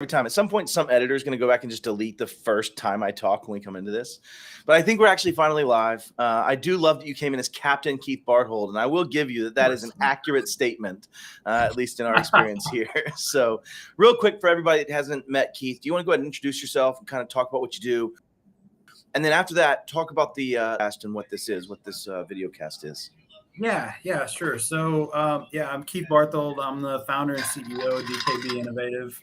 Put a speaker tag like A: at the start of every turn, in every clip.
A: every time. At some point, some editor is going to go back and just delete the first time I talk when we come into this. But I think we're actually finally live. I do love that you came in as Captain Keith Barthold, and I will give you that is an accurate statement, at least in our experience here. So real quick for everybody that hasn't met Keith, do you want to go ahead and introduce yourself and kind of talk about what you do? And then after that, talk about the cast and what this is, what this video cast is.
B: Yeah, sure. So, I'm Keith Barthold. I'm the founder and CEO of DKB Innovative.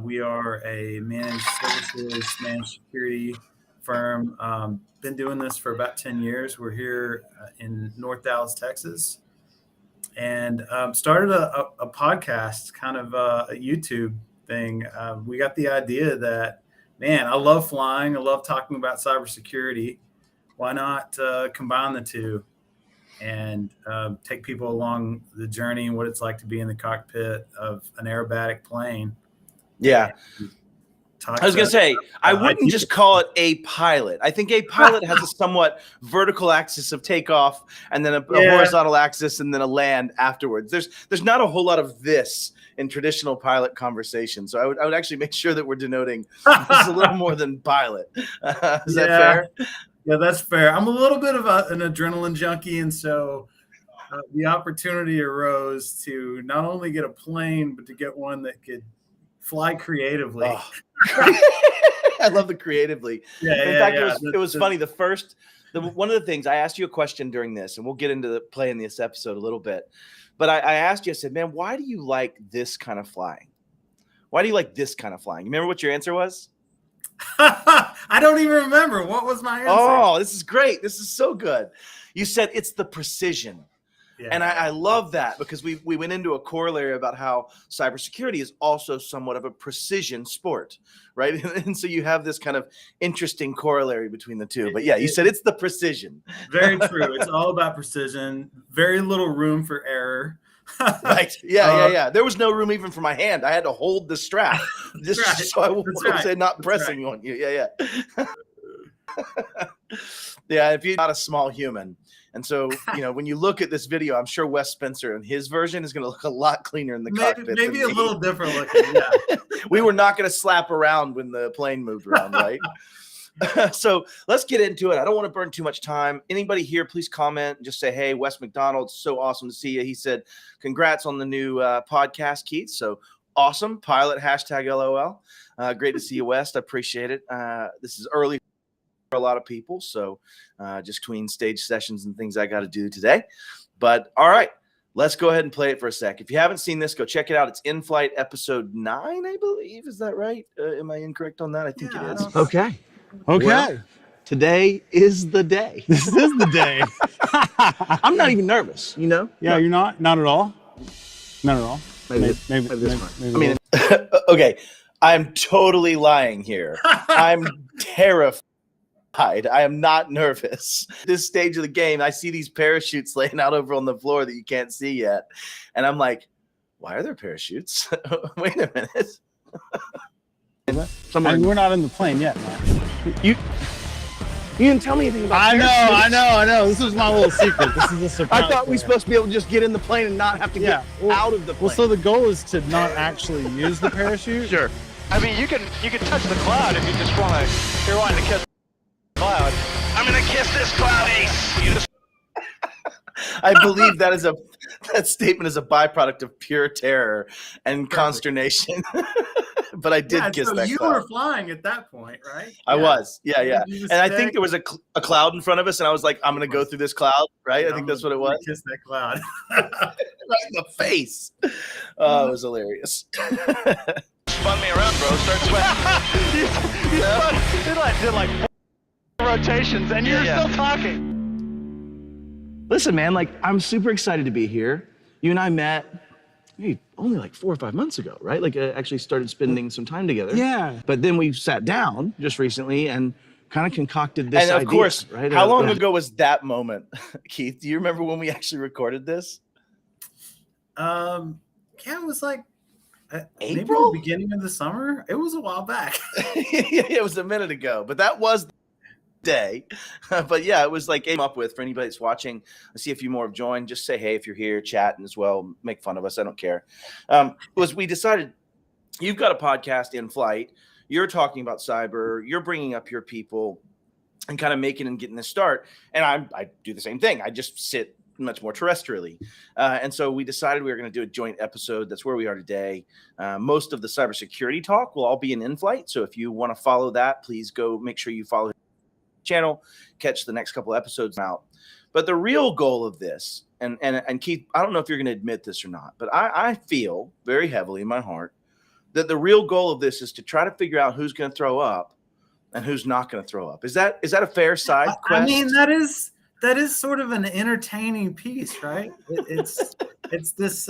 B: We are a managed services, managed security firm. Been doing this for about 10 years. We're here in North Dallas, Texas, and started a podcast, kind of a YouTube thing. We got the idea that, man, I love flying. I love talking about cybersecurity. Why not combine the two and take people along the journey and what it's like to be in the cockpit of an aerobatic plane?
A: Yeah. I was going to say, I wouldn't just call it a pilot. I think a pilot has a somewhat vertical axis of takeoff and then a horizontal axis and then a land afterwards. There's not a whole lot of this in traditional pilot conversation. So I would actually make sure that we're denoting this is a little more than pilot. Is that fair?
B: Yeah, that's fair. I'm a little bit of an adrenaline junkie. And so the opportunity arose to not only get a plane, but to get one that could fly creatively.
A: Oh. I love the creatively. In fact, it was funny. One of the things I asked you a question during this, and we'll get into the play in this episode a little bit. But I asked you, I said, man, why do you like this kind of flying? Why do you like this kind of flying? You remember what your answer was?
B: I don't even remember. What was my answer?
A: Oh, this is great. This is so good. You said it's the precision. Yeah. And I love that because we went into a corollary about how cybersecurity is also somewhat of a precision sport, right? And so you have this kind of interesting corollary between the two. But yeah, you said it's the precision.
B: Very true. It's all about precision. Very little room for error.
A: Right. Yeah. There was no room even for my hand. I had to hold the strap just so I won't say not pressing on you. Yeah. Yeah, if you're not a small human. And so, when you look at this video, I'm sure Wes Spencer and his version is going to look a lot cleaner in the cockpit.
B: Maybe a little different looking, yeah.
A: We were not going to slap around when the plane moved around, right? So let's get into it. I don't want to burn too much time. Anybody here, please comment and just say, hey, Wes McDonald, so awesome to see you. He said, congrats on the new podcast, Keith. So awesome. Pilot, #LOL. Great to see you, Wes. I appreciate it. This is early a lot of people, so just between stage sessions and things I got to do today. But all right, let's go ahead and play it for a sec. If you haven't seen this, go check it out. It's InFlight episode 9, I believe. Is that right? Am I incorrect on that? I think it is.
C: Okay.
A: Well, today is the day.
C: This is the day.
A: I'm not even nervous,
C: Yeah, no. You're not at all. Not at all.
A: Maybe this one. I mean, okay. I'm totally lying here. I'm terrified. I am not nervous. This stage of the game, I see these parachutes laying out over on the floor that you can't see yet. And I'm like, why are there parachutes? Wait a minute.
C: We're not in the plane yet, man.
A: You didn't tell me anything about parachutes.
C: I know. This is my little secret. This is a surprise.
A: I thought we were supposed to be able to just get in the plane and not have to get out of the plane.
C: Well, so the goal is to not actually use the parachute?
A: Sure.
D: I mean, you can touch the cloud if you just you're wanting to kiss the cloud. I'm gonna kiss this cloud, Ace.
A: I believe that statement is a byproduct of pure terror and consternation. But I did kiss that
B: you
A: cloud.
B: Were flying at that point, right?
A: I was. Yeah. And I think there was a cloud in front of us, and I was like, I'm going to go through this cloud, right? I think that's what it was.
B: Kiss that cloud.
A: Right in the face. Oh, it was hilarious.
D: Spun me around, bro. Start sweating. you did like 4 rotations, and you're still talking.
A: Listen, man, I'm super excited to be here. You and I met only like 4 or 5 months ago, right? Actually started spending some time together.
C: Yeah.
A: But then we sat down just recently and kind of concocted this idea. And of course, right? How long ago was that moment, Keith? Do you remember when we actually recorded this?
B: Yeah, it was like
A: April?
B: Maybe the beginning of the summer. It was a while back.
A: It was a minute ago, but that was day. But yeah, it was came up with for anybody that's watching. I see a few more have joined. Just say hey if you're here, chatting as well. Make fun of us. I don't care. Was we decided you've got a podcast InFlight. You're talking about cyber. You're bringing up your people and kind of making and getting this start. And I do the same thing. I just sit much more terrestrially. And so we decided we were going to do a joint episode. That's where we are today. Most of the cybersecurity talk will all be in InFlight. So if you want to follow that, please go make sure you follow the channel, catch the next couple episodes out. But the real goal of this, and Keith, I don't know if you're going to admit this or not, but I feel very heavily in my heart that the real goal of this is to try to figure out who's going to throw up and who's not going to throw up. Is that a fair side quest?
B: I mean, that is sort of an entertaining piece, right? It's this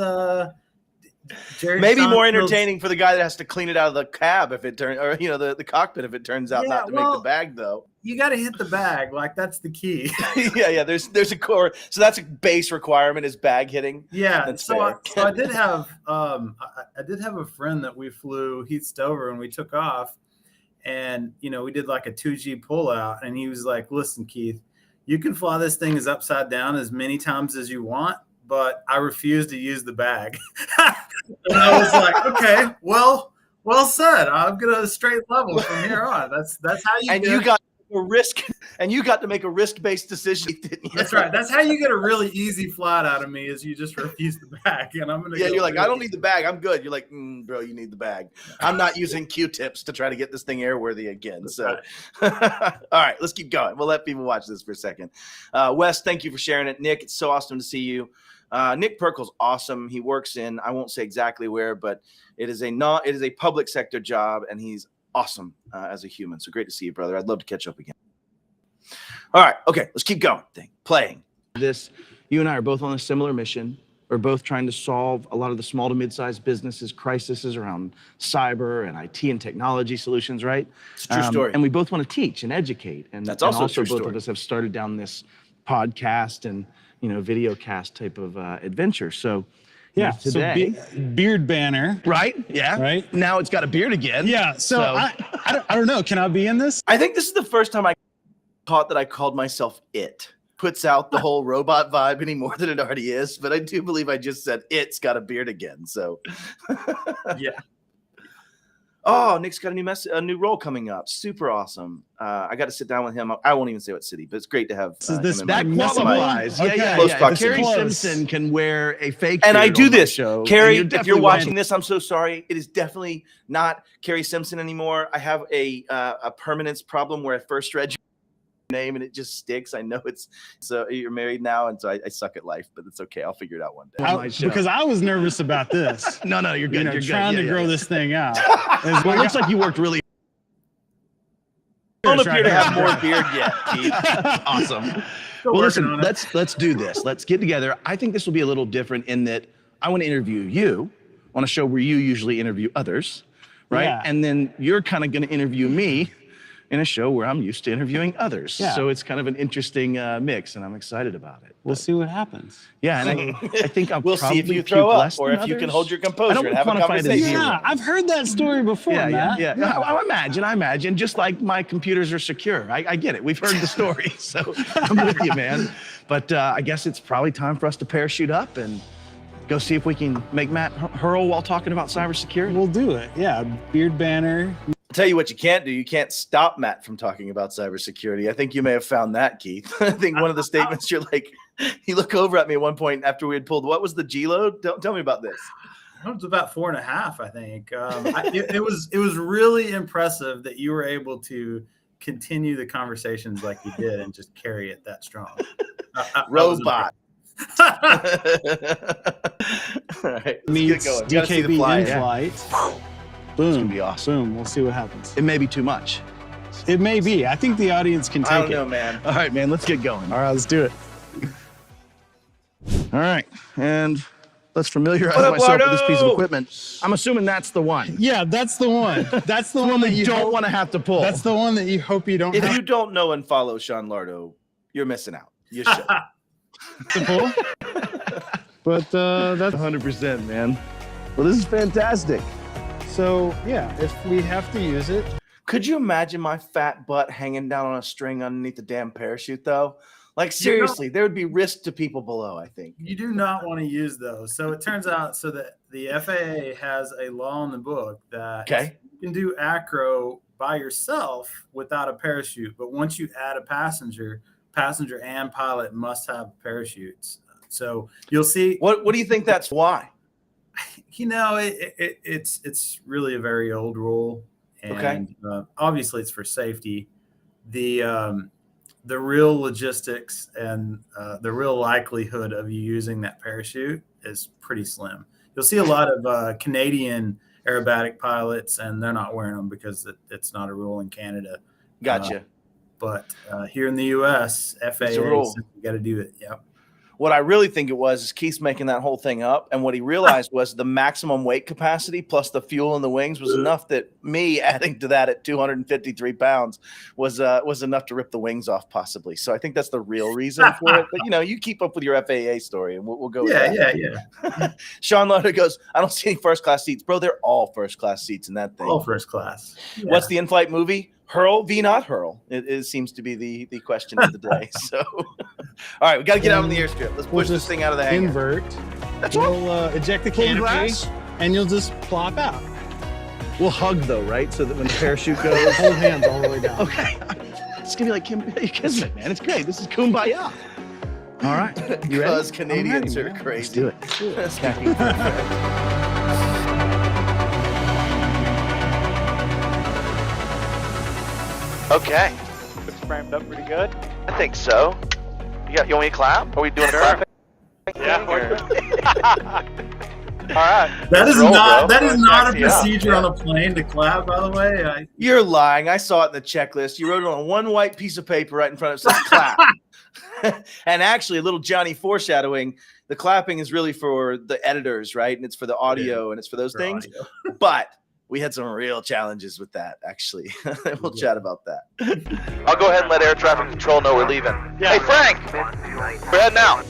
B: Jerry
A: maybe
B: Seinfeld's,
A: more entertaining for the guy that has to clean it out of the cab if it turns, or the cockpit if it turns out not to make the bag though.
B: You got to hit the bag, like that's the key.
A: yeah. There's a core, so that's a base requirement is bag hitting.
B: Yeah.
A: That's
B: so
A: fair.
B: I did have I did have a friend that we flew Heath Stover and we took off, and we did like a 2G pullout, and he was like, "Listen, Keith, you can fly this thing as upside down as many times as you want, but I refuse to use the bag." And I was like, "Okay, well said. I'm gonna straight level from here on." That's how you.
A: And you got a risk, and you got to make a risk-based decision. Didn't you?
B: That's right. That's how you get a really easy flight out of me. Is you just refuse the bag, and I'm gonna.
A: Yeah, you're like, I don't need the bag. I'm good. You're like, bro, you need the bag. I'm not using Q-tips to try to get this thing airworthy again. So, all right, let's keep going. We'll let people watch this for a second. Wes, thank you for sharing it. Nick, it's so awesome to see you. Nick Perkel's awesome. He works in, I won't say exactly where, but it is a public sector job, and he's awesome as a human. So great to see you, brother. I'd love to catch up again. All right. Okay. Let's keep going. Playing. You and I are both on a similar mission. We're both trying to solve a lot of the small to mid-sized businesses crises around cyber and IT and technology solutions, right?
C: It's a true story.
A: And we both want to teach and educate. And
C: that's also a true
A: both
C: story.
A: of us have started down this podcast and, video cast type of adventure. So,
C: yeah,
A: today,
C: so beard banner.
A: Right? Yeah.
C: Right?
A: Now it's got a beard again.
C: Yeah. So I don't know. Can I be in this?
A: I think this is the first time I caught that I called myself it. Puts out the whole robot vibe any more than it already is. But I do believe I just said it's got a beard again. So
B: yeah.
A: Oh, Nick's got a new role coming up. Super awesome. I got to sit down with him. I won't even say what city, but it's great to have him in
C: that
A: my
C: qualifies.
A: Okay.
C: Yeah.
A: Close proximity.
E: Carrie Simpson can wear a fake
A: and I
E: beard
A: do
E: on my
A: this.
E: show.
A: Carrie,
E: And
A: if you're watching this, I'm so sorry. It is definitely not Carrie Simpson anymore. I have a permanence problem where I first read your name and it just sticks. I know it's so you're married now, and so I suck at life, but it's okay. I'll figure it out one day.
C: Because I was nervous about this.
E: No, you're good. You're
C: trying
E: good.
C: to grow this thing out.
E: Well, it looks like you worked really.
A: I don't appear to have more beard yet, Keith.
E: Awesome. Well, listen, let's do this. Let's get together. I think this will be a little different in that I want to interview you on a show where you usually interview others, right?
C: Yeah.
E: And then you're kind of going to interview me in a show where I'm used to interviewing others.
C: Yeah.
E: So it's kind of an interesting mix, and I'm excited about it.
C: We'll see what happens.
E: Yeah, and I think I'll
A: We'll
E: probably
A: see if you
E: puke
A: throw up
E: less
A: or
E: than
A: if you can
E: others.
A: hold your
E: I
A: composure
E: don't
A: and have a
E: quantify it as
A: conversation.
E: zero.
C: Yeah, I've heard that story before, Matt.
E: Yeah. I imagine. Just like my computers are secure. I get it. We've heard the story, so I'm with you, man. But I guess it's probably time for us to parachute up and go see if we can make Matt hurl while talking about cybersecurity.
C: We'll do it. Yeah, beard banner.
A: I'll tell you what you can't do. You can't stop Matt from talking about cybersecurity. I think you may have found that, Keith. I think one of the statements you look over at me at one point after we had pulled, what was the G load? Tell me about this.
B: It was about 4.5, I think. It was really impressive that you were able to continue the conversations like you did and just carry it that strong.
A: Robot. All right, let's
C: Meets
A: get going. Gotta see the
C: DKB
A: fly.
C: InFlight. Boom.
E: It's gonna be awesome.
C: Boom. We'll see what happens.
E: It may be too much.
C: It may be. I think the audience can take
A: I don't
C: it.
A: know, man.
E: All right, man, let's get going.
C: All right, let's do it.
E: All right, and let's familiarize
A: What up,
E: myself with this piece of
A: Lardo?
E: equipment. I'm assuming that's the one.
C: Yeah, that's the one. That's the one that
E: You
C: you
E: don't
C: hope,
E: want to have to pull.
C: That's the one that you hope you don't
A: If
C: have
A: you don't know and follow Sean Lardo, you're missing out. You should.
C: to pull. But that's
E: 100%, man. Well, this is fantastic.
C: so. Yeah, if we have to use it,
A: Could you imagine my fat butt hanging down on a string underneath the damn parachute, though? Like seriously, there would be risk to people below, I think.
B: You do not want to use those. So it turns out that the FAA has a law in the book that you can do acro by yourself without a parachute, but once you add a passenger and pilot must have parachutes. So you'll see.
A: What do you think that's why?
B: It's really a very old rule, and obviously it's for safety. The real logistics and the real likelihood of you using that parachute is pretty slim. You'll see a lot of Canadian aerobatic pilots, and they're not wearing them because it's not a rule in Canada.
A: Gotcha.
B: But here in the U.S., FAA says you got to do it. Yep.
A: What I really think it was is Keith's making that whole thing up, and what he realized was the maximum weight capacity plus the fuel in the wings was enough that me adding to that at 253 pounds was enough to rip the wings off possibly. So I think that's the real reason for it. But you keep up with your FAA story, and we'll go with that.
B: Yeah.
A: Sean Loder goes, I don't see any first class seats, bro. They're all first class seats in that thing.
B: All first class. Yeah.
A: What's the in-flight movie? Hurl v not hurl. It seems to be the question of the day. So, all right, we got to get out on the airstrip. Let's push this thing out of the hangar.
C: Invert.
A: That's
C: We'll eject the canopy, and you'll just plop out.
E: We'll hug though, right? So that when the parachute goes,
C: Hold hands all the way down.
E: okay. It's gonna be like Kismet, man. It's great. This is kumbaya. All right, you ready?
A: Because Canadians
C: ready,
A: are
C: man.
A: crazy.
E: Let's do it.
A: Speaking for
D: Okay.
F: Looks framed up pretty good.
D: I think so. You want me to clap? Are we doing a clap?
F: Yeah.
D: Or-
F: All right.
B: That is
D: roll,
B: not
D: bro.
B: that is not a
D: Taxi out.
B: procedure on a plane to clap. By the way,
A: You're lying. I saw it in the checklist. You wrote it on one white piece of paper right in front of it. It says clap. And actually, a little Johnny foreshadowing, the clapping is really for the editors, right? And it's for the audio and it's for those things. But we had some real challenges with that, actually. We'll chat about that.
D: I'll go ahead and let air traffic control know we're leaving.
F: Yeah.
D: Hey, Frank! We're heading out.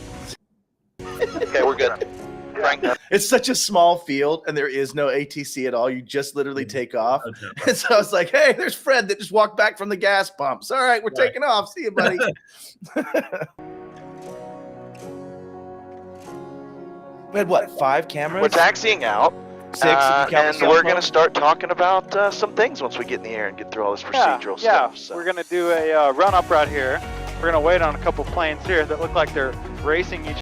D: Okay, we're good. Frank.
A: It's such a small field, and there is no ATC at all. You just literally take off. And so I was like, hey, there's Fred that just walked back from the gas pumps. All right, we're taking off. See you, buddy. We had, what, 5 cameras?
D: We're taxiing out.
A: 6 if you count the
D: and
A: cell
D: we're
A: phone.
D: going to start talking about some things once we get in the air and get through all this procedural stuff. So.
F: We're gonna do a run up right here. We're gonna wait on a couple planes here that look like they're racing each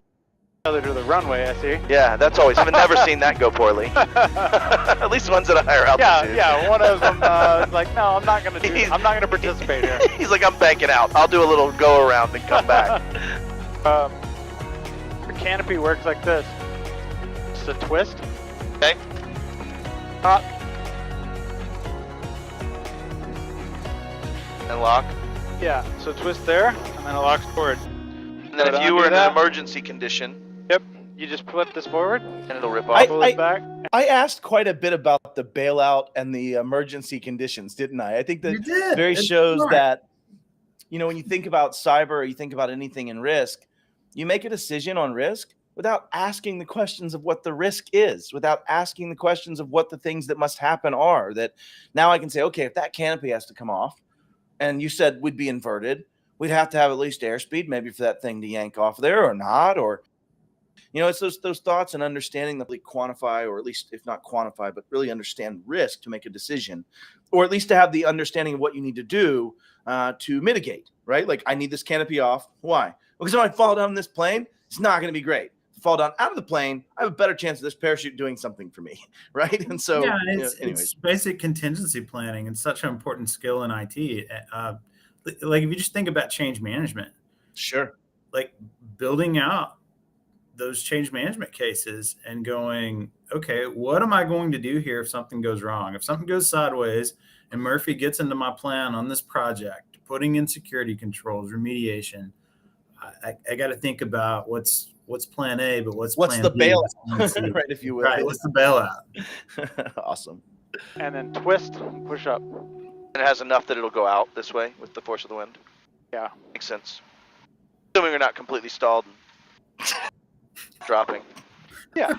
F: other to the runway. I see.
D: Yeah, that's always. I've never seen that go poorly. At least ones at a higher altitude.
F: Yeah. One of them is like, no, I'm not gonna participate here.
D: He's like, I'm banking out. I'll do a little go around and come back.
F: The canopy works like this. It's a twist.
D: Okay.
F: Up.
D: And lock.
F: Yeah. So twist there, and then it locks forward.
D: And then
F: Go
D: if you
F: down,
D: were
F: do
D: in
F: that.
D: an emergency condition,
F: Yep. You just flip this forward,
D: and it'll rip off.
F: pull it back.
A: I asked quite a bit about the bailout and the emergency conditions, didn't I? I think that
B: You did.
A: very
B: It's
A: shows
B: smart.
A: that, when you think about cyber or you think about anything in risk, you make a decision on risk without asking the questions of what the risk is, without asking the questions of what the things that must happen are. That now I can say, okay, if that canopy has to come off, and you said we'd be inverted, we'd have to have at least airspeed, maybe for that thing to yank off there or not, or it's those thoughts and understanding that we quantify, or at least if not quantify, but really understand risk to make a decision, or at least to have the understanding of what you need to do to mitigate, right? Like, I need this canopy off. Why? Because if I fall down this plane, it's not going to be great. If I fall down out of the plane, I have a better chance of this parachute doing something for me, right? And so,
B: it's basic contingency planning. It's such an important skill in IT. Like if you just think about change management,
A: sure,
B: like building out those change management cases and going, okay, what am I going to do here if something goes wrong? If something goes sideways and Murphy gets into my plan on this project, putting in security controls, remediation, I got to think about what's plan A, but what's plan
A: the
B: B,
A: bailout, right? If you will,
B: right? What's the bailout?
A: Awesome.
F: And then twist, push up.
D: And it has enough that it'll go out this way with the force of the wind.
F: Yeah.
D: Makes sense. Assuming we're not completely stalled and dropping.
F: Yeah.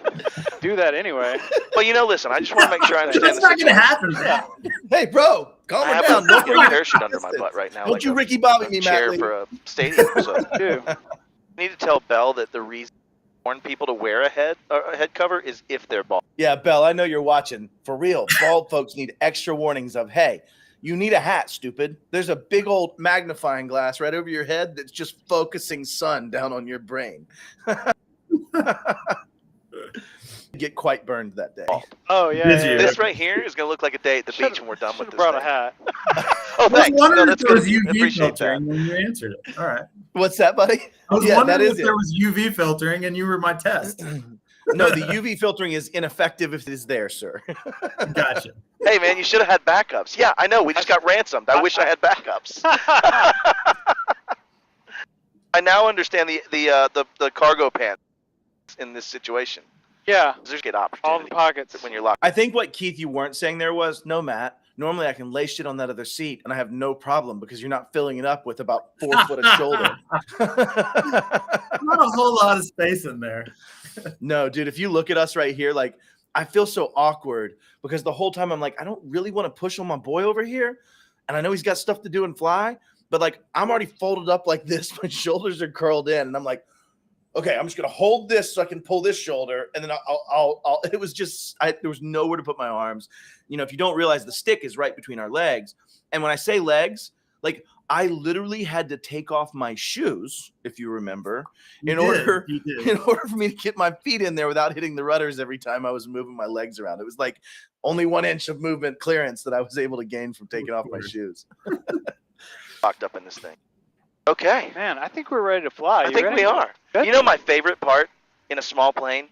F: Do that anyway.
D: Well, listen, I just want to make sure I understand
B: That's not going to happen.
A: Hey, bro, Calm
G: I
A: her
G: have
A: down.
G: a
A: Don't bring
G: parachute under my
A: distance.
G: butt right now.
A: Don't
G: like
A: you
G: a
A: Ricky Bobby me,
G: chair
A: Matt.
G: for a stadium. So,
F: Dude,
G: I need to tell Bell that the reason I warn people to wear a head cover is if they're bald.
A: Yeah, Bell, I know you're watching. For real, bald folks need extra warnings of, hey, you need a hat, stupid. There's a big old magnifying glass right over your head that's just focusing sun down on your brain. Get quite burned that day.
F: oh yeah,
B: Busy.
F: yeah,
G: This right here is going to look like a day at the beach when we're done with this
F: brought a
G: thing.
F: hat.
G: Oh,
B: I was
G: thanks.
B: wondering
G: No,
B: if
G: that's
B: there
G: good.
B: was
G: of you. I
B: UV
G: appreciate that.
B: filtering when you answered it. All right.
A: What's that, buddy?
B: I was
A: Yeah,
B: wondering
A: that
B: if
A: is it.
B: there was UV filtering and you were my test.
A: No, the UV filtering is ineffective if it is there, sir.
B: Gotcha.
G: Hey, man, you should have had backups. Yeah, I know. We just got ransomed. I wish I had backups. I now understand the cargo pants in this situation.
F: Yeah,
G: There's get
F: all the
G: opportunity
F: pockets.
G: when you're locked.
A: I think what, Keith, you weren't saying there was, no, Matt, normally I can lay shit on that other seat and I have no problem because you're not filling it up with about 4 foot of shoulder.
B: Not a whole lot of space in there.
A: No, dude, if you look at us right here, like, I feel so awkward because the whole time I'm like, I don't really want to push on my boy over here. And I know he's got stuff to do and fly, but like, I'm already folded up like this. My shoulders are curled in and I'm like, okay, I'm just going to hold this so I can pull this shoulder. And then I'll it was just, there was nowhere to put my arms. You know, if you don't realize the stick is right between our legs. And when I say legs, like I literally had to take off my shoes, if you remember, in order for me to get my feet in there without hitting the rudders every time I was moving my legs around. It was like only 1 inch of movement clearance that I was able to gain from taking off my shoes.
G: Locked up in this thing. Okay.
F: Man, I think we're ready to fly.
G: I think we are. You know my favorite part in a small plane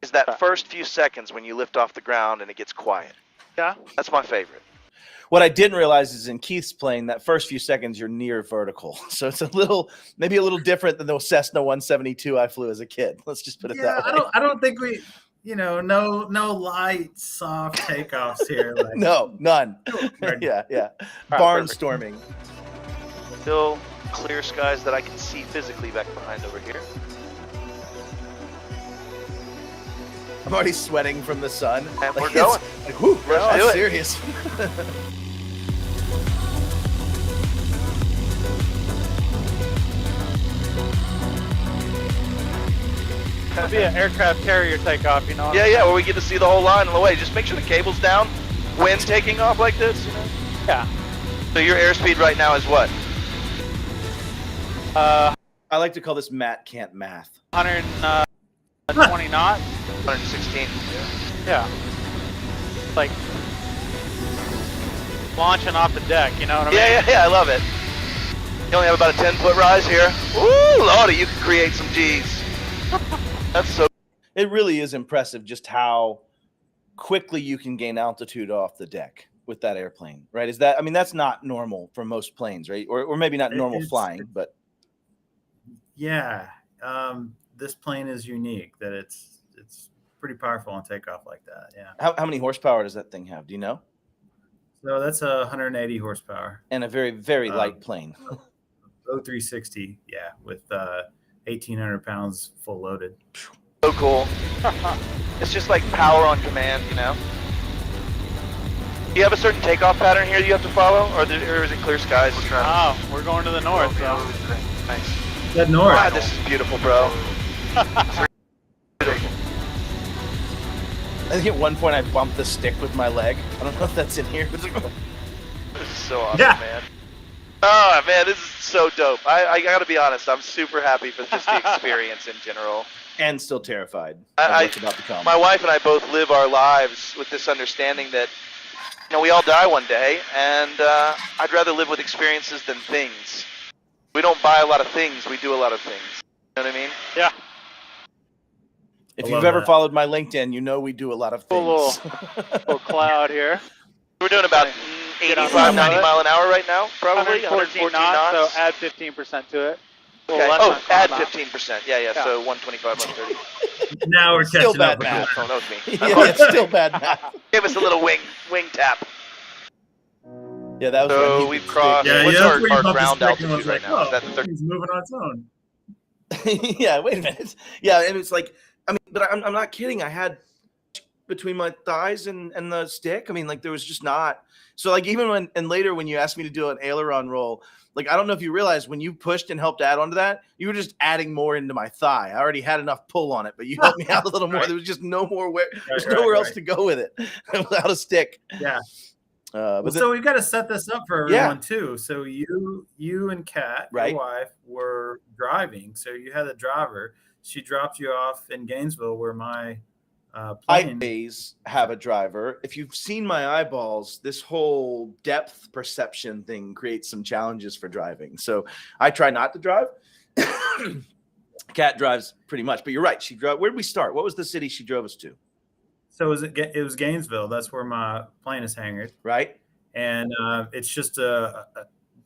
G: is that first few seconds when you lift off the ground and it gets quiet.
F: Yeah.
G: That's my favorite.
A: What I didn't realize is in Keith's plane, that first few seconds you're near vertical. So it's maybe a little different than the Cessna 172 I flew as a kid. Let's just put it that way.
B: I don't think we, no light, soft takeoffs here. Like,
A: No, none. Yeah. Barnstorming.
G: Still clear skies that I can see physically back behind over here.
A: I'm already sweating from the sun.
G: And
A: Like,
G: we're going.
A: Like, whew,
G: Let's do it.
A: serious.
F: It'll be an aircraft carrier takeoff, you know.
G: Yeah, where we get to see the whole line on the way. Just make sure the cable's down when taking off like this. You know?
F: Yeah.
G: So your airspeed right now is what?
A: I like to call this Matt can't math.
F: 120 knots.
G: 116.
F: Yeah. Like launching off the deck, you know what I mean?
G: Yeah, I love it. You only have about a 10-foot rise here. Woo, Lordy, you can create some G's. That's so.
A: It really is impressive just how quickly you can gain altitude off the deck with that airplane, right? That's not normal for most planes, right? Or maybe not normal flying, but.
B: Yeah. This plane is unique that it's pretty powerful on takeoff like that. Yeah.
A: How many horsepower does that thing have? Do you know?
B: So that's 180 horsepower.
A: And a very, very light plane.
B: 0360, yeah, with 1,800 pounds full loaded.
G: So cool. It's just like power on command, you know? Do you have a certain takeoff pattern here that you have to follow? Or is it clear skies?
F: Oh, we're going to the north, so.
G: Nice.
B: That north.
G: God, this is beautiful, bro.
A: I think at one point I bumped the stick with my leg. I don't know if that's in here. But
G: This is so awesome, man. Oh, man, this is so dope. I got to be honest. I'm super happy for just the experience in general.
A: And still terrified of what's about to come.
G: My wife and I both live our lives with this understanding that, we all die one day, and I'd rather live with experiences than things. We don't buy a lot of things. We do a lot of things. You know what I mean?
F: Yeah.
A: If you've ever followed my LinkedIn, you know we do a lot of things.
F: Little cloud here.
G: We're doing about 85, 90 mile an hour right now, probably.
F: 114 knots, so add 15% to it.
G: Okay. Oh, add 15%. Yeah. So 125, 130.
B: Now we're
A: still
B: catching
A: bad
B: up.
A: math.
G: Oh, that was me.
A: Yeah, it's still bad math.
G: Give us a little wing tap.
A: Yeah, that was.
G: So we've crossed.
B: Yeah,
G: What's
B: that's
G: our
B: where you bumped
G: ground
B: the stick and
G: altitude
B: was
G: right
B: like,
G: now? Is that the
B: oh,
G: 30?
B: he's moving on its own.
A: Yeah, wait a minute. Yeah, and it's like, but I'm not kidding. I had between my thighs and the stick. I mean, like there was just not. So like even when and later when you asked me to do an aileron roll, like I don't know if you realized when you pushed and helped add onto that, you were just adding more into my thigh. I already had enough pull on it, but you helped me out a little more.
B: Right.
A: There was just no more where. There's
B: Right,
A: nowhere
B: right,
A: else to go with it without a stick.
B: Yeah.
A: But
B: So we've got to set this up for
A: Yeah.
B: everyone too. So you and Kat,
A: Right.
B: your wife, were driving. So you had a driver. She dropped you off in Gainesville, where my
A: I
B: plane.
A: always have a driver. If you've seen my eyeballs, this whole depth perception thing creates some challenges for driving. So I try not to drive. Kat drives pretty much, but you're right. She drove. Where did we start? What was the city she drove us to?
B: So it was Gainesville. That's where my plane is hangared.
A: Right.
B: And it's just a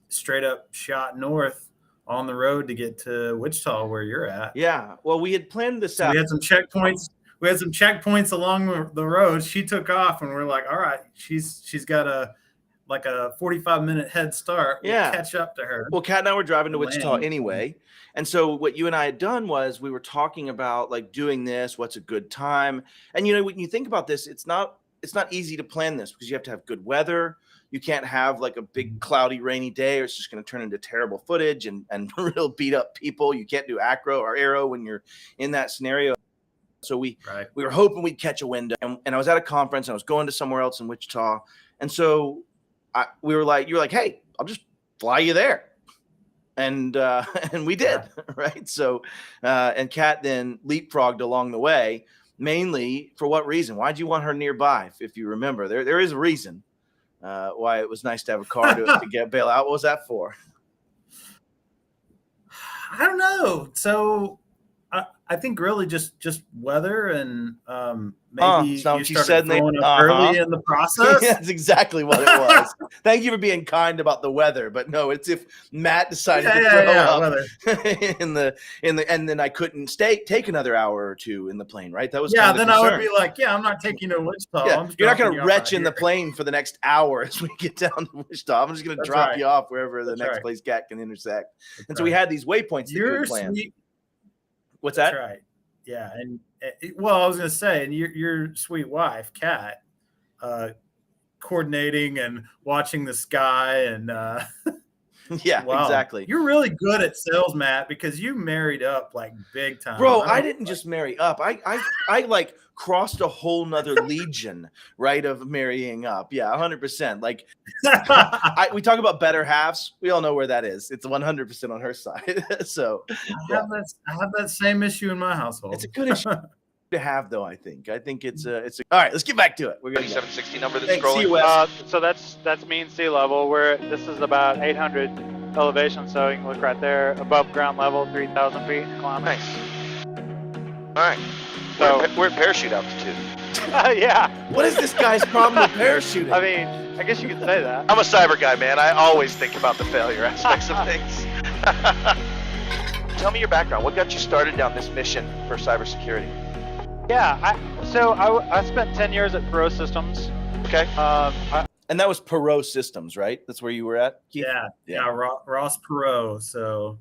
B: straight up shot north on the road to get to Wichita, where you're at.
A: Yeah. Well, we had planned this
B: So
A: out.
B: we had some checkpoints. We had some checkpoints along the road. She took off, and we're like, all right, she's got a 45-minute head start. We'll
A: Yeah.
B: catch up to her.
A: Well, Kat and I were driving to Wichita
B: Land.
A: anyway. And so what you and I had done was we were talking about like doing this, what's a good time. And you know, when you think about this, it's not easy to plan this because you have to have good weather. You can't have like a big cloudy, rainy day, or it's just going to turn into terrible footage and real beat up people. You can't do acro or aero when you're in that scenario. So we were hoping we'd catch a window, and I was at a conference and I was going to somewhere else in Wichita. And so you were like, hey, I'll just fly you there. And we did, right? So, and Kat then leapfrogged along the way, mainly for what reason? Why'd you want her nearby? If you remember, there is a reason why it was nice to have a car to bail out. What was that for?
B: I don't know. So I think really just weather and maybe
A: it's not
B: you
A: what you
B: started
A: said,
B: throwing up early in the process.
A: That's exactly what it was. Thank you for being kind about the weather, but no, it's if Matt decided to throw up and then I couldn't take another hour or two in the plane, right? That was kind of the
B: then I would
A: concern.
B: be like, I'm not taking you to Wichita.
A: Yeah,
B: I'm
A: you're not going
B: dropping
A: to
B: you
A: retch
B: off
A: in the
B: right
A: plane for the next hour as we get down to Wichita. I'm just going to drop you off wherever the next place Cat can intersect. And so we had these waypoints that you planned. What's that?
B: That's right. Yeah, and well, I was going to say, and your sweet wife, Kat, coordinating and watching the sky and
A: yeah,
B: wow.
A: Exactly.
B: You're really good at sales, Matt, because you married up like big time.
A: Bro, I didn't just marry up. I like crossed a whole nother legion, right, of marrying up. Yeah, 100%. Like we talk about better halves. We all know where that is. It's 100% on her side. So
B: I have that same issue in my household.
A: It's a good issue to have, though. I think it's a. All right, let's get back to it. We're going
G: 760 number that's
A: Thanks,
G: scrolling.
F: So that's mean sea level. This is about 800 elevation, so you can look right there above ground level, 3,000 feet.
G: Nice. All right.
F: So
G: we're at parachute altitude.
F: yeah.
A: What is this guy's problem with parachuting?
F: I mean, I guess you could say that.
G: I'm a cyber guy, man. I always think about the failure aspects of things. Tell me your background. What got you started down this mission for cybersecurity?
F: Yeah, I spent 10 years at Pro Systems.
G: Okay.
A: And that was Perot Systems, right? That's where you were at, Keith?
B: Yeah. Ross Perot. So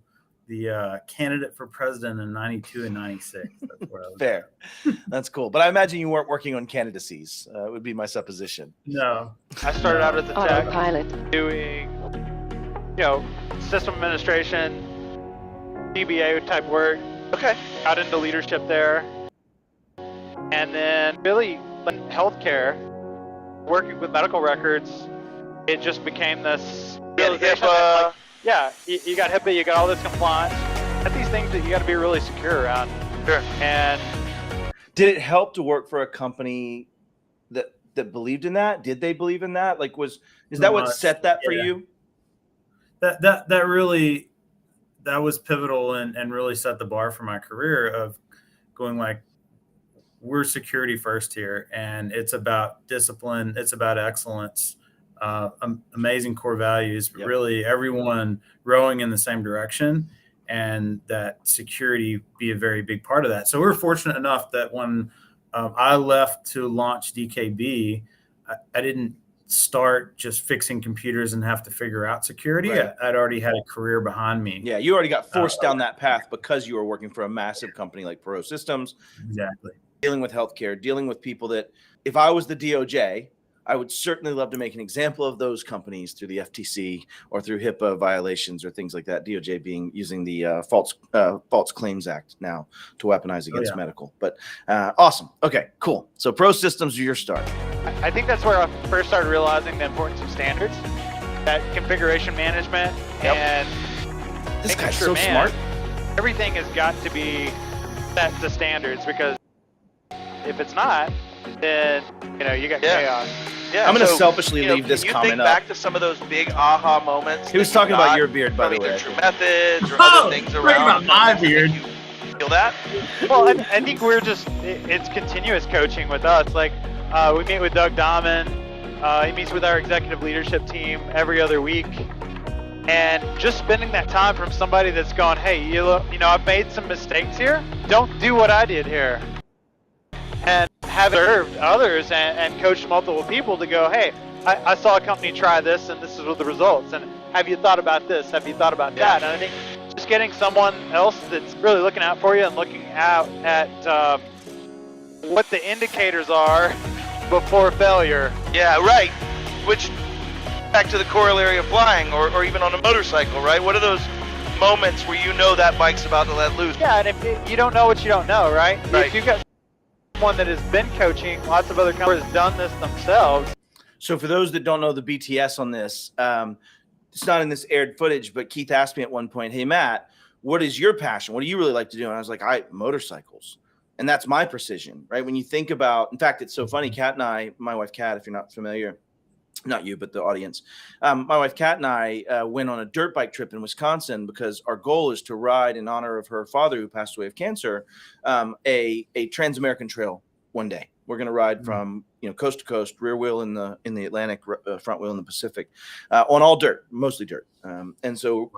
B: the candidate for president in 92 and 96. That's where I was.
A: Fair. That's cool. But I imagine you weren't working on candidacies. Would be my supposition.
B: No.
F: I started out as a tech,
H: Autopilot.
F: doing, system administration, DBA type work.
G: Okay.
F: Got into leadership there. And then really in healthcare, working with medical records, it just became this realization that, you got HIPAA, you got all this compliance, and these things that you got to be really secure around.
G: Sure.
F: And
A: did it help to work for a company that believed in that? Did they believe in that? Like, is that what set that for you?
B: That really was pivotal and really set the bar for my career of going like, we're security first here, and it's about discipline, it's about excellence, amazing core values, but really everyone rowing in the same direction, and that security be a very big part of that. So we're fortunate enough that when I left to launch DKB, I didn't start just fixing computers and have to figure out security.
A: Right.
B: I'd already had a career behind me.
A: Yeah, you already got forced down that path because you were working for a massive company like Perot Systems.
B: Exactly.
A: dealing with healthcare, dealing with people that if I was the DOJ, I would certainly love to make an example of those companies through the FTC or through HIPAA violations or things like that. DOJ being using the False Claims Act now to weaponize against medical. But awesome. Okay, cool. So Pro Systems are your start.
F: I think that's where I first started realizing the importance of standards, that configuration management, and
A: this guy's
F: sure,
A: so smart.
F: Everything has got to be set to standards, because if it's not, then you got chaos.
G: Yeah,
A: I'm going to selfishly leave this comment up.
G: Can you think back to some of those big aha moments?
A: He was talking about your beard, by the way.
G: True methods or other things around.
B: About my beard.
G: Feel that?
F: Well, I think it's continuous coaching with us. Like, we meet with Doug Dahman. He meets with our executive leadership team every other week. And just spending that time from somebody that's gone, hey, I've made some mistakes here. Don't do what I did here. And have served others and coached multiple people to go, hey, I saw a company try this and this is the results. And have you thought about this? Have you thought about that? And I think just getting someone else that's really looking out for you and looking out at what the indicators are before failure.
G: Yeah, right. Which, back to the corollary of flying or even on a motorcycle, right? What are those moments where you know that bike's about to let loose?
F: Yeah, and if you don't know what you don't know, right?
G: Right.
F: If you've got someone that has been coaching, lots of other companies have done this themselves.
A: So for those that don't know the BTS on this, it's not in this aired footage, but Keith asked me at one point, hey, Matt, what is your passion? What do you really like to do? And I was like, motorcycles. And that's my precision, right? When you think about, in fact, it's so funny, Kat and I, my wife, Kat, if you're not familiar, not you, but the audience, my wife, Kat, and I went on a dirt bike trip in Wisconsin because our goal is to ride in honor of her father who passed away of cancer, a Trans-American Trail one day. We're going to ride from coast to coast, rear wheel in the Atlantic, front wheel in the Pacific, on all dirt, mostly dirt. And so,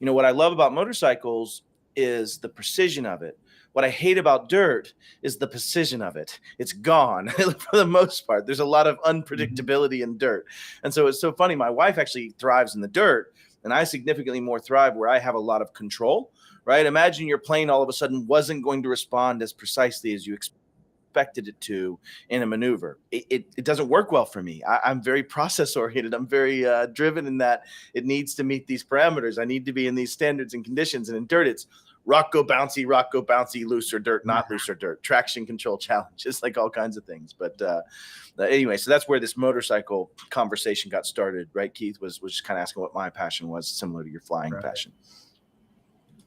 A: what I love about motorcycles is the precision of it. What I hate about dirt is the precision of it. It's gone for the most part. There's a lot of unpredictability in dirt. And so it's so funny. My wife actually thrives in the dirt, and I significantly more thrive where I have a lot of control, right? Imagine your plane all of a sudden wasn't going to respond as precisely as you expected it to in a maneuver. It doesn't work well for me. I'm very process oriented. I'm very driven in that it needs to meet these parameters. I need to be in these standards and conditions. And in dirt, it's rock, go bouncy, looser dirt, not looser dirt, traction control challenges, like all kinds of things. But anyway, so that's where this motorcycle conversation got started, right? Keith was just kind of asking what my passion was, similar to your flying passion.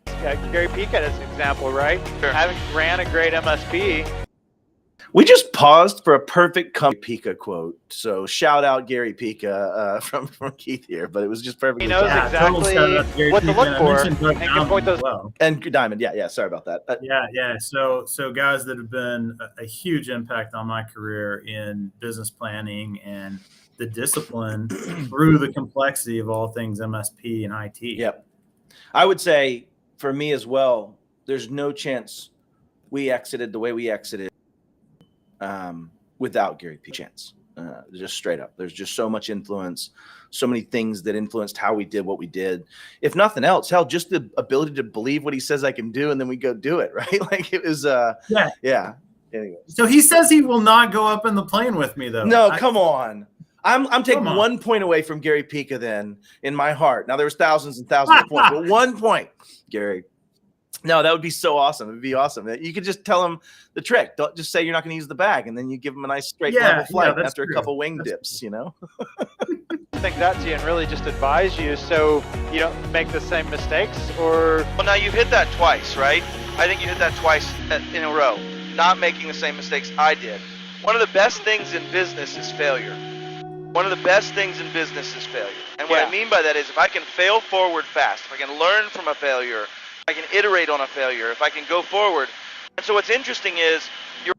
F: Yeah, Gary Pica as an example, right? Sure. Having ran a great MSP.
A: We just paused for a perfect Pica quote. So shout out Gary Pica from Keith here, but it was just perfect.
F: He knows exactly what to look for and can point those.
A: And Diamond, yeah. Sorry about that.
B: Yeah. So guys that have been a huge impact on my career in business planning and the discipline through the complexity of all things MSP and IT.
A: Yep. I would say for me as well, there's no chance we exited the way we exited without Gary P. Chance. Just straight up. There's just so much influence, so many things that influenced how we did what we did. If nothing else, hell, just the ability to believe what he says I can do, and then we go do it, right? Like it was, yeah. Anyway.
B: So he says he will not go up in the plane with me, though.
A: No, come on. I'm taking 1 point away from Gary Pica then in my heart. Now there was thousands and thousands of points, but 1 point, Gary. No, that would be so awesome. It'd be awesome. You could just tell him the trick. Don't just say you're not going to use the bag, and then you give him a nice straight level flight after a couple wing dips,
F: I think that's you, and really just advise you so you don't make the same mistakes. Or
G: well, now you've hit that twice, right? I think you hit that twice in a row. Not making the same mistakes I did. One of the best things in business is failure. One of the best things in business is failure. And what I mean by that is if I can fail forward fast, if I can learn from a failure, I can iterate on a failure, if I can go forward. And so what's interesting is you're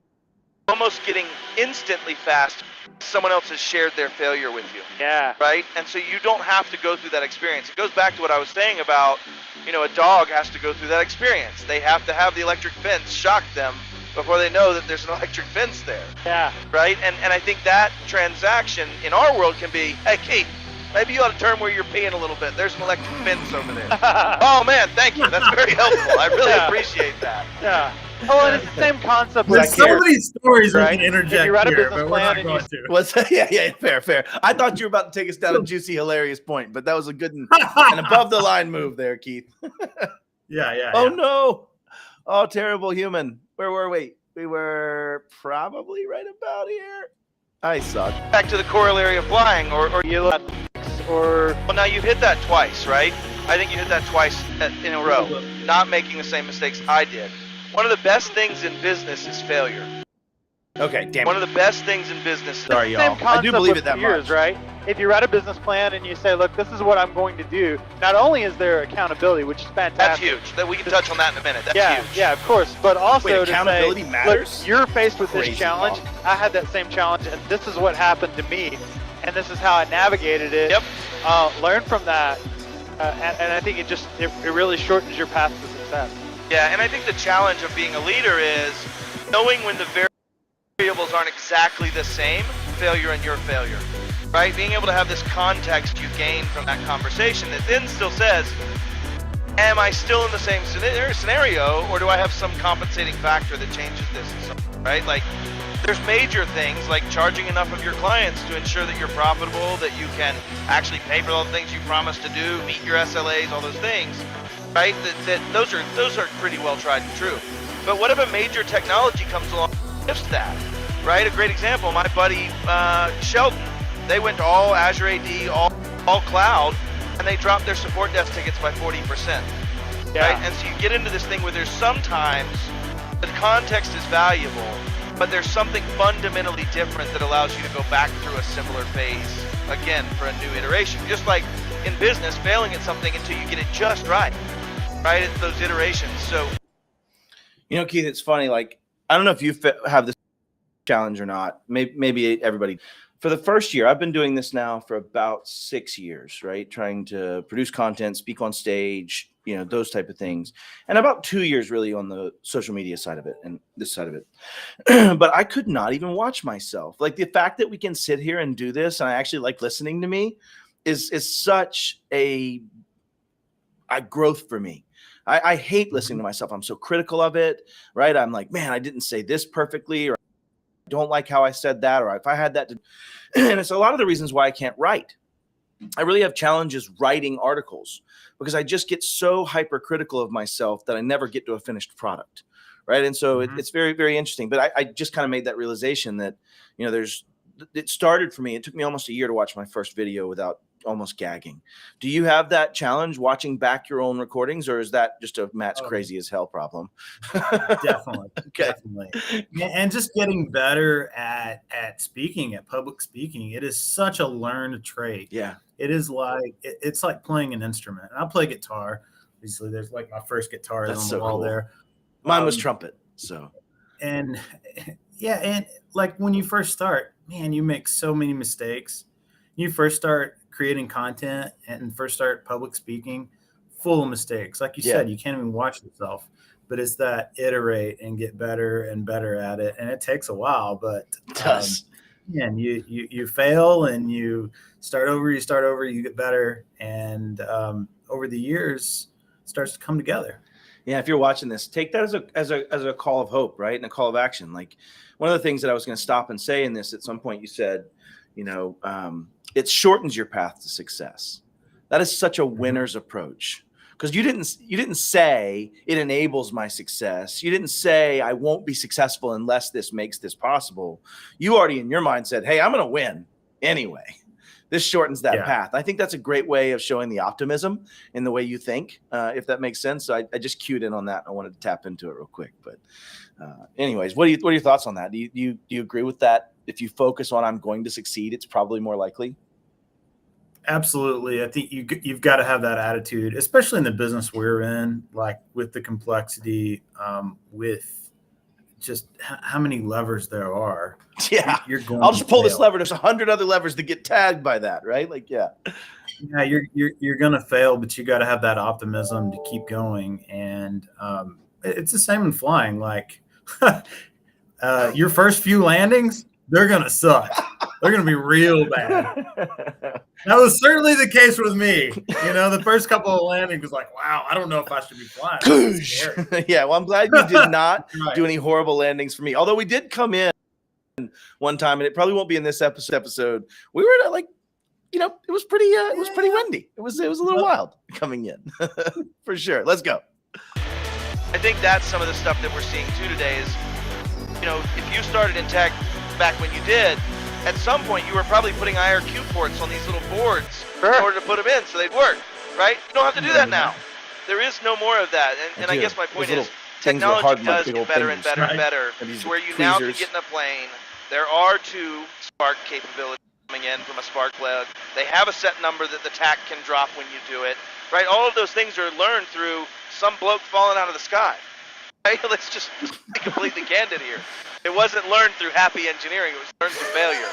G: almost getting instantly fast. Someone else has shared their failure with you.
F: Yeah.
G: Right? And so you don't have to go through that experience. It goes back to what I was saying about, a dog has to go through that experience. They have to have the electric fence shock them before they know that there's an electric fence there.
F: Yeah.
G: Right? And I think that transaction in our world can be, hey, Keith, Maybe you ought to turn where you're peeing a little bit. There's an electric fence over there. Oh man, thank you. That's very helpful. I really appreciate that.
F: Yeah. Oh, and it's the same concept.
B: There's so many stories
F: right?
B: we can interject
F: If you write a
B: here,
F: business
B: but we're
F: plan
B: not
F: and
B: going
F: you
B: to.
A: What's yeah, fair. I thought you were about to take us down a juicy, hilarious point, but that was a good and above the line move there, Keith.
B: Yeah.
A: Oh no. Oh, terrible human. Where were we? We were probably right about here. I suck.
G: Back to the corollary of flying, or
F: you look or
G: well, now you've hit that twice, right? I think you hit that twice in a row, not making the same mistakes I did. One of the best things in business is failure.
A: Okay, damn
G: One
A: it.
G: of the best things in business.
A: Sorry,
F: same
A: y'all. I
F: concept
A: do believe
F: with
A: it that
F: peers,
A: much.
F: right? If you write a business plan and you say, look, this is what I'm going to do, not only is there accountability, which is fantastic.
G: That's huge. That we can touch on that in a minute. That's huge.
F: Yeah, of course. But also
A: Wait,
F: to
A: accountability
F: say,
A: matters?
F: look, you're faced with
A: Crazy
F: this challenge.
A: talk.
F: I had that same challenge, and this is what happened to me, and this is how I navigated it.
G: Yep.
F: Learn from that, and I think it really shortens your path to success.
G: Yeah, and I think the challenge of being a leader is knowing when the variables aren't exactly the same, failure and your failure, right? Being able to have this context you gain from that conversation that then still says, am I still in the same scenario, or do I have some compensating factor that changes this, right? Like, there's major things like charging enough of your clients to ensure that you're profitable, that you can actually pay for all the things you promised to do, meet your SLAs, all those things, right? That those are pretty well tried and true. But what if a major technology comes along and shifts that, right? A great example, my buddy Sheldon, they went to all Azure AD, all cloud, and they dropped their support desk tickets by 40%.
F: Yeah.
G: Right? And so you get into this thing where there's sometimes the context is valuable, but there's something fundamentally different that allows you to go back through a similar phase again for a new iteration. Just like in business, failing at something until you get it just right. Right? It's those iterations. So,
A: You know, Keith, it's funny. Like, I don't know if you have this challenge or not. Maybe everybody. For the first year, I've been doing this now for about 6 years, right? Trying to produce content, speak on stage, you know, those type of things. And about 2 years really on the social media side of it and this side of it. But I could not even watch myself. Like, the fact that we can sit here and do this, and I actually like listening to me, is such a growth for me. I hate listening to myself. I'm so critical of it, right? I'm like, man, I didn't say this perfectly, or I don't like how I said that, or if I had that to, and it's a lot of the reasons why I can't write. I really have challenges writing articles because I just get so hypercritical of myself that I never get to a finished product, right? And so it's very, very interesting. But I just kind of made that realization that, you know, it started for me. It took me almost a year to watch my first video without almost gagging. Do you have that challenge watching back your own recordings, or is that just a Matt's crazy as hell problem?
B: Definitely.
A: Okay.
B: Definitely. And just getting better at speaking, at public speaking. It is such a learned trait.
A: Yeah.
B: It is like, it's like playing an instrument. And I play guitar. Obviously, there's like my first guitar is on the wall there.
A: Mine was trumpet. So.
B: And yeah. And like when you first start, man, you make so many mistakes. You first start creating content and first start public speaking, full of mistakes. Like you said, you can't even watch yourself, but it's that iterate and get better and better at it. And it takes a while, but
A: it does.
B: And you fail and you start over, you get better. And over the years it starts to come together.
A: Yeah. If you're watching this, take that as a call of hope, right? And a call of action. Like, one of the things that I was going to stop and say in this, at some point you said, you know, it shortens your path to success. That is such a winner's approach, because you didn't say it enables my success. You didn't say I won't be successful unless this makes this possible. You already in your mind said, hey, I'm going to win anyway. This shortens that path. I think that's a great way of showing the optimism in the way you think, if that makes sense. So I just cued in on that. I wanted to tap into it real quick. But anyways, what are your thoughts on that? Do you agree with that? If you focus on I'm going to succeed, it's probably more likely.
B: Absolutely. I think you've got to have that attitude, especially in the business we're in, like with the complexity, with just how many levers there are.
A: Yeah.
B: You're going
A: I'll just pull
B: fail.
A: this lever. There's 100 other levers that get tagged by that, right? Like, yeah.
B: Yeah, you're going to fail, but you got to have that optimism to keep going. And it's the same in flying. Like your first few landings, they're going to suck. they're going to be real bad. That was certainly the case with me. The first couple of landings was like, wow, I don't know if I should be flying.
A: Yeah, well, I'm glad you did not
B: Right.
A: do any horrible landings for me. Although we did come in one time, and it probably won't be in this episode. We were like, it was pretty windy. It was a little wild coming in for sure. Let's go.
G: I think that's some of the stuff that we're seeing too today is, if you started in tech back when you did, at some point you were probably putting IRQ ports on these little boards in order to put them in so they'd work, right? You don't have to do that now. There is no more of that. And I guess my point is technology does get better and better and better to where you now can get in a plane. There are 2 spark capabilities coming in from a spark plug. They have a set number that the TAC can drop when you do it, right? All of those things are learned through some bloke falling out of the sky. Right? Let's just be completely candid here. It wasn't learned through happy engineering. It was learned through failure.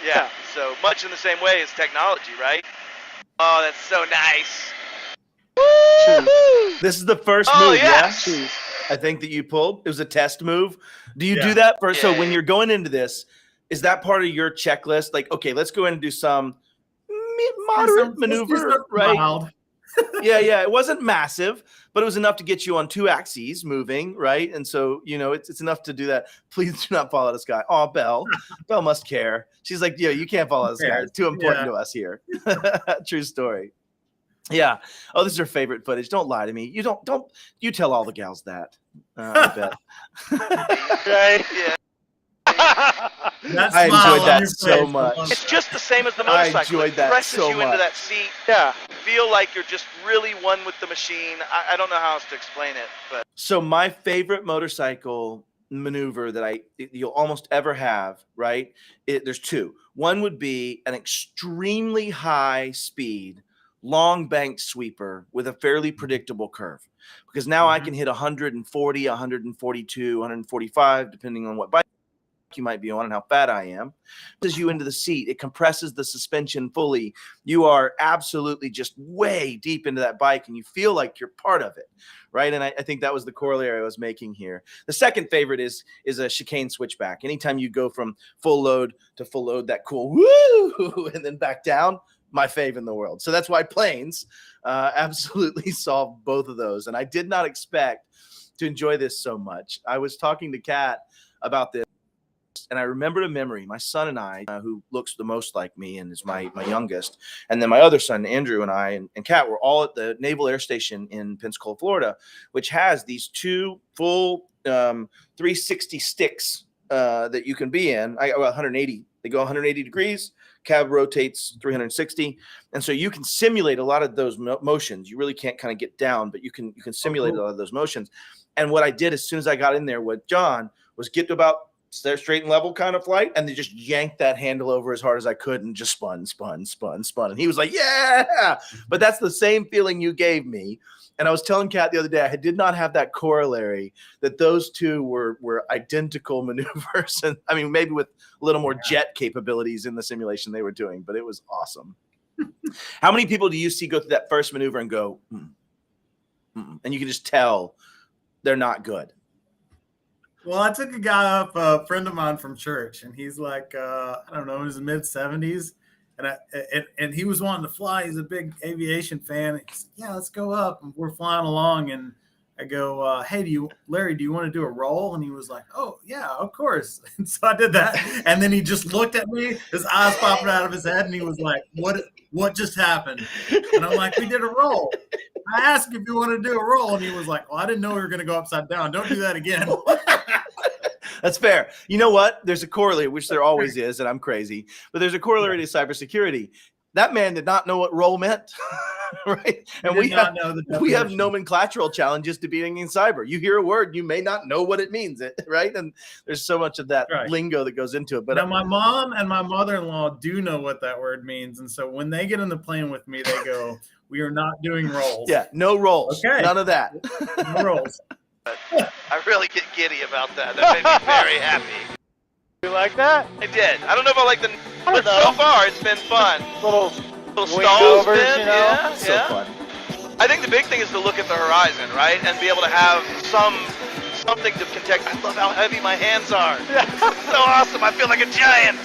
G: Yeah. So much in the same way as technology, right? Oh, that's so nice. Woo!
A: This is the first move, yes. Yeah? I think that you pulled. It was a test move. Do you do that first? So when you're going into this, is that part of your checklist? Like, okay, let's go in and do some moderate maneuver, right?
B: Wild.
A: Yeah. It wasn't massive, but it was enough to get you on 2 axes moving, right? And so, it's enough to do that. Please do not fall out of the sky. Oh, Belle must care. She's like, you can't fall out of the sky. It's too important to us here. True story. Yeah. Oh, this is her favorite footage. Don't lie to me. You don't you tell all the gals that. I bet.
G: Right? Yeah.
A: I enjoyed that so much.
G: It's just the same as the motorcycle.
A: I enjoyed that
G: it presses
A: so
G: you
A: much.
G: into that seat. Yeah. You feel like you're just really one with the machine. I don't know how else to explain it, but
A: so my favorite motorcycle maneuver that you'll almost ever have, right? There's 2. One would be an extremely high speed, long banked sweeper with a fairly predictable curve. Because now I can hit 140, 142, 145, depending on what bike you might be on and how fat I am. It pushes you into the seat. It compresses the suspension fully. You are absolutely just way deep into that bike and you feel like you're part of it, right? And I think that was the corollary I was making here. The second favorite is a chicane switchback. Anytime you go from full load to full load, that cool woo, and then back down, my fave in the world. So that's why planes absolutely solve both of those. And I did not expect to enjoy this so much. I was talking to Kat about this, and I remembered a memory. My son and I, who looks the most like me and is my youngest, and then my other son, Andrew, and I and Kat were all at the Naval Air Station in Pensacola, Florida, which has these 2 full 360 sticks that you can be in. 180. They go 180 degrees. Cab rotates 360, and so you can simulate a lot of those motions. You really can't kind of get down, but you can simulate a lot of those motions. And what I did as soon as I got in there with John was get to about straight and level kind of flight, and then just yanked that handle over as hard as I could and just spun. And he was like, yeah, but that's the same feeling you gave me. And I was telling Kat the other day, I did not have that corollary that those 2 were identical maneuvers. And I mean, maybe with a little more jet capabilities in the simulation they were doing, but it was awesome. How many people do you see go through that first maneuver and go, and you can just tell they're not good?
B: Well, I took a guy up, a friend of mine from church, and he's like, I don't know, in his mid-70s. And he was wanting to fly. He's a big aviation fan. He said, yeah, let's go up. And we're flying along. And I go, hey, Larry, do you want to do a roll? And he was like, oh, yeah, of course. And so I did that. And then he just looked at me, his eyes popping out of his head. And he was like, what just happened? And I'm like, we did a roll. I asked if you want to do a roll. And he was like, well, I didn't know we were going to go upside down. Don't do that again.
A: That's fair. You know what? There's a corollary, which there always is, and I'm crazy, but there's a corollary to cybersecurity. That man did not know what roll meant, right? And we have nomenclatural challenges to being in cyber. You hear a word, you may not know what it means, right? And there's so much of that lingo that goes into it. But
B: now my mom and my mother-in-law do know what that word means, and so when they get in the plane with me, they go, "We are not doing rolls."
A: Yeah, no rolls. Okay, none of that.
B: No rolls.
G: I really get giddy about that. That made me very happy.
F: You like that?
G: I did. I don't know if I like the, but so far it's been fun.
F: Little
G: stalls,
F: overs,
G: been,
F: you know?
A: So fun.
G: I think the big thing is to look at the horizon, right, and be able to have something to connect. I love how heavy my hands are. Yeah. So awesome. I feel like a giant.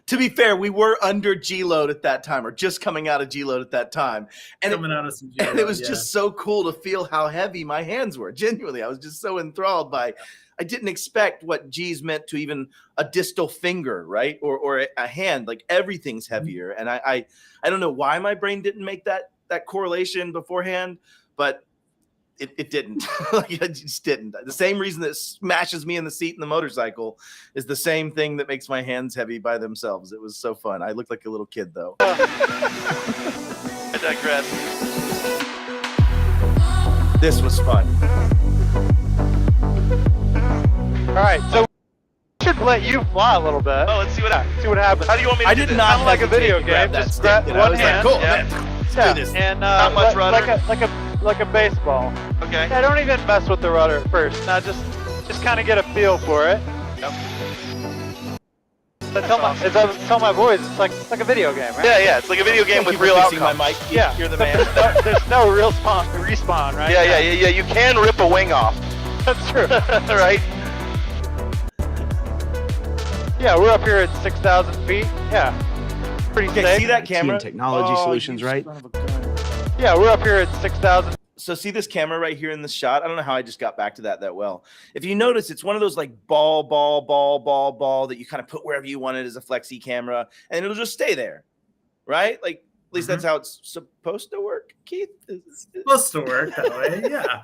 A: To be fair, we were under G load at that time, or just coming out of G load at that time, and
B: Coming out of some G-load,
A: and it was
B: yeah.
A: just so cool to feel how heavy my hands were. Genuinely, I was just so enthralled by. I didn't expect what G's meant to even a distal finger, right, or a hand. Like everything's heavier, and I don't know why my brain didn't make that correlation beforehand, but it didn't. Like, it just didn't. The same reason that smashes me in the seat in the motorcycle is the same thing that makes my hands heavy by themselves. It was so fun. I looked like a little kid, though.
G: I digress.
A: This was fun.
F: All right, so we should let you fly a little bit.
G: Oh, let's see what happens.
F: See what happens.
G: How do you want me to
A: I
G: do
A: did
G: this?
A: not
F: Kinda like a
A: hesitate
F: video
A: to grab
F: game,
A: that
F: just
A: stick.
F: grab
A: And I
F: one
A: was
F: hand.
A: like, cool,
G: Yeah.
A: let's
F: Yeah,
A: do this.
F: and
G: Not much rudder.
F: like a baseball.
G: Okay.
F: Yeah, don't even mess with the rudder at first. Now just kind of get a feel for it.
G: Yep.
F: But tell my boys, it's like a video game, right?
G: Yeah. It's like a video game
A: Thank
G: with
A: you for
G: real
A: fixing
G: outcomes.
A: my mic.
F: Yeah.
A: You're the man.
F: There's no real respawn, right?
G: Yeah. You can rip a wing off,
F: That's true.
G: right?
F: Yeah, we're up here at 6,000 feet. Yeah, pretty
A: Okay,
F: safe.
A: see that camera?
E: Technology solutions,
A: you
E: right?
A: son of a gun.
F: Yeah, we're up here at 6,000.
A: So see this camera right here in this shot? I don't know how I just got back to that well. If you notice, it's one of those like ball that you kind of put wherever you want it as a flexi camera, and it'll just stay there, right? Like, at least that's how it's supposed to work, Keith.
B: It's supposed to work that way, yeah.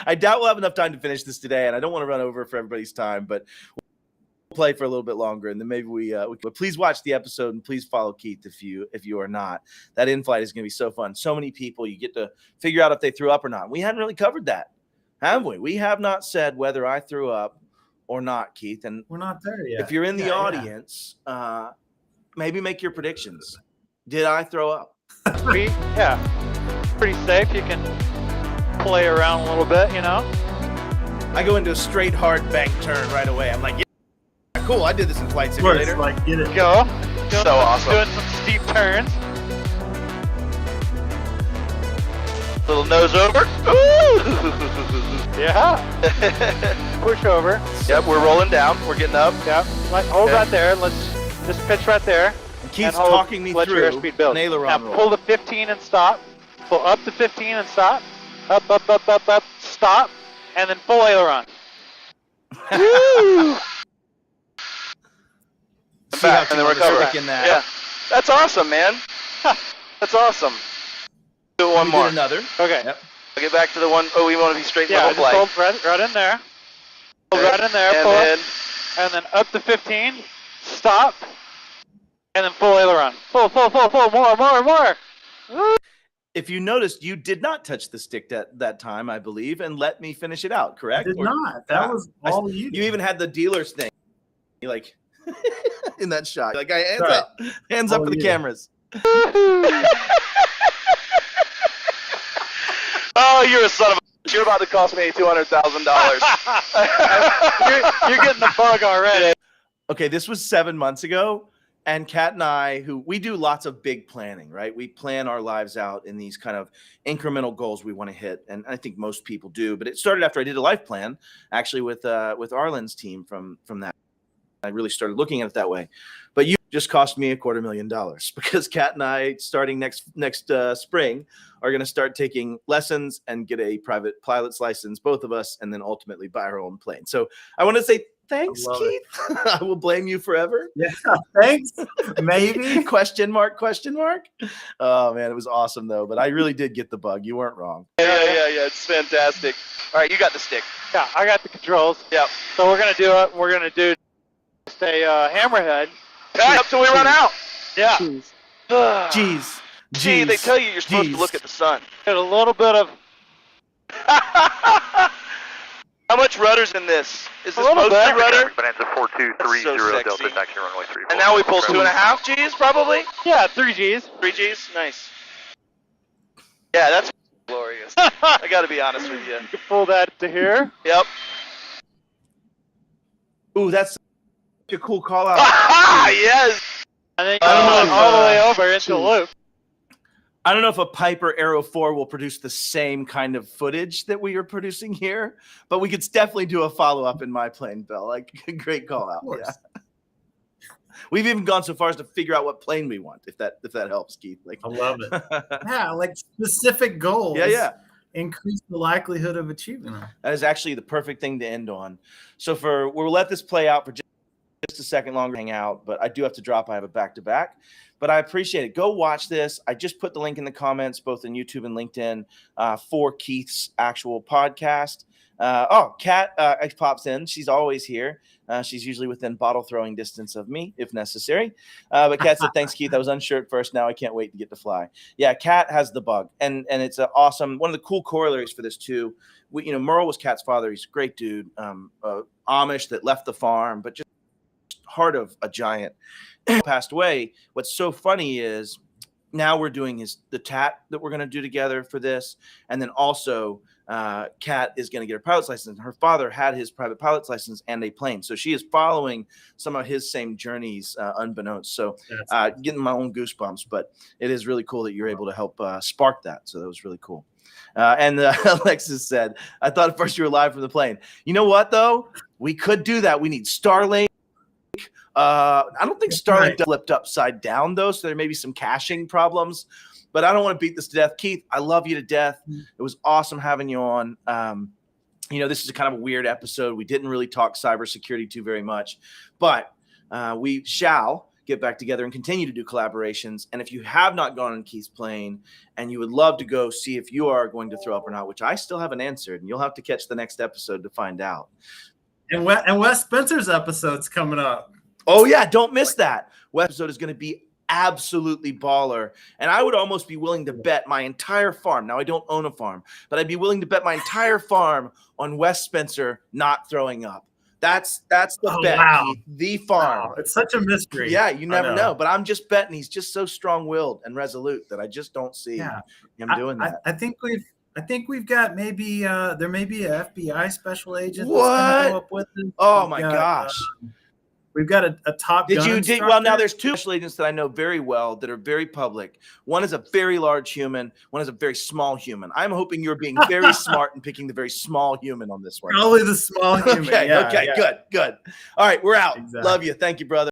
A: I doubt we'll have enough time to finish this today, and I don't want to run over for everybody's time, but we'll play for a little bit longer, and then maybe we but please watch the episode and please follow Keith if you are not. That in-flight is going to be so fun. So many people, you get to figure out if they threw up or not. We hadn't really covered that, have we? We have not said whether I threw up or not, Keith. And
B: We're not there yet.
A: if you're in the audience, maybe make your predictions. Did I throw up?
F: Feet. Yeah, pretty safe. You can play around a little bit, you know.
A: I go into a straight hard bank turn right away. I'm like, yeah, cool. I did this in Flight Simulator.
B: Like, get it.
F: Go.
G: So awesome.
F: Doing some steep turns.
G: Little nose over.
F: Yeah. Push over.
G: Yep, we're rolling down. We're getting up.
F: Yep. Like, hold
G: Okay.
F: right there. Let's just pitch right there.
A: And Keith's
F: and hold,
A: talking me
F: let
A: through
F: your airspeed build.
A: an aileron
F: Now
A: roll.
F: pull to 15 and stop. Pull up to 15 and stop. Up, stop, and then full aileron.
G: Woo!
A: See how
G: Back, and then
A: Keith was
G: recover.
A: sticking that.
G: Yeah, that's awesome, man. That's awesome. Do it one
A: We
G: more.
A: did another.
F: Okay.
A: Yep.
G: I'll get back to the one. Oh, we want to be straight
F: Yeah,
G: level
F: just
G: flight.
F: hold right in there. Hold right in there.
G: And
F: Pull
G: then,
F: up, and then up to 15. Stop, and then full aileron. Full. More. Woo!
A: If you noticed, you did not touch the stick that time, I believe, and let me finish it out,
B: I
A: correct?
B: did
A: Or-
B: not. That was all you.
A: You even had the dealer's thing. You like in that shot. Like, hands
B: Right.
A: up. Hands up
B: Oh,
A: for the
B: yeah.
A: cameras.
G: oh, you're a son of a. You're about to cost me $200,000.
F: You're getting the bug already.
A: Okay, this was 7 months ago. And Kat and I, we do lots of big planning, right? We plan our lives out in these kind of incremental goals we want to hit. And I think most people do. But it started after I did a life plan, actually, with Arlen's team from that. I really started looking at it that way. But you just cost me $250,000 because Kat and I, starting next spring, are going to start taking lessons and get a private pilot's license, both of us, and then ultimately buy our own plane. So I want to say thanks,
B: love
A: Keith. I will blame you forever.
B: Yeah, thanks. Maybe.
A: Question mark. Oh man, it was awesome though. But I really did get the bug. You weren't wrong.
G: Yeah. It's fantastic. All right, you got the stick.
F: Yeah, I got the controls.
G: Yep.
F: So we're gonna do it. We're gonna do just a hammerhead.
G: Right, up till we run out.
F: Yeah.
A: Jeez.
G: Gee, they tell you you're supposed to look at the sun.
F: Get a little bit of
G: How much rudder's in this? Is this
F: little
G: mostly
F: bit.
G: rudder?
H: Bonanza
G: That's so
H: 4230
G: sexy.
H: Delta taxi runway 34.
G: And now we pull 2.5 G's, probably?
F: 3 Gs.
G: 3 G's? Nice. Yeah, that's glorious. I gotta be honest with you.
F: You can pull that to here.
G: Yep.
A: Ooh, that's a cool call out.
G: Yes!
F: And then you
A: I don't
F: can
A: know
F: pull it
A: if,
F: all the way over into loop.
A: I don't know if a Piper Aero 4 will produce the same kind of footage that we are producing here, but we could definitely do a follow-up in my plane, Bill. Like, great call out.
B: course.
A: Yeah. We've even gone so far as to figure out what plane we want, if that helps, Keith. Like,
B: I love it. Yeah, like specific goals.
A: Yeah.
B: Increase the likelihood of achieving them.
A: That is actually the perfect thing to end on. So we'll let this play out for just a second longer, hang out, but I do have to drop. I have a back-to-back, but I appreciate it. Go watch this. I just put the link in the comments, both in YouTube and LinkedIn, for Keith's actual podcast. Kat pops in. She's always here. She's usually within bottle throwing distance of me if necessary. But Kat said, thanks, Keith. I was unsure at first. Now I can't wait to get to fly. Yeah, Kat has the bug. And it's an awesome, one of the cool corollaries for this too. Merle was Kat's father. He's a great dude. Amish that left the farm, but just heart of a giant. Passed away. What's so funny is now we're doing the tat that we're going to do together for this. And then also Kat is going to get her pilot's license. Her father had his private pilot's license and a plane. So she is following some of his same journeys unbeknownst. So getting my own goosebumps, but it is really cool that you're able to help spark that. So that was really cool. And Alexis said, I thought at first you were live from the plane. You know what, though? We could do that. We need Starlink. I don't think Starlink flipped upside down, though, so there may be some caching problems. But I don't want to beat this to death. Keith, I love you to death. It was awesome having you on. This is a kind of a weird episode. We didn't really talk cybersecurity too very much, but we shall get back together and continue to do collaborations. And if you have not gone on Keith's plane and you would love to go see if you are going to throw up or not, which I still haven't answered, and you'll have to catch the next episode to find out.
B: And Wes Spencer's episode's coming up.
A: Oh, yeah. Don't miss that. Wes episode is going to be absolutely baller. And I would almost be willing to bet my entire farm. Now, I don't own a farm, but I'd be willing to bet my entire farm on Wes Spencer not throwing up. That's the bet.
B: Wow.
A: Keith, the farm.
B: Wow. It's such a mystery.
A: Yeah, you never know. But I'm just betting he's just so strong-willed and resolute that I just don't see him doing that.
B: I think we've got maybe there may be an FBI special agent
A: What?
B: that's go up with it.
A: Oh my gosh.
B: We've got a top gun instructor.
A: Well, now there's two special agents that I know very well that are very public. One is a very large human. One is a very small human. I'm hoping you're being very smart and picking the very small human on this one.
B: Probably the small human.
A: Okay, good. All right, we're out.
B: Exactly.
A: Love you. Thank you, brother.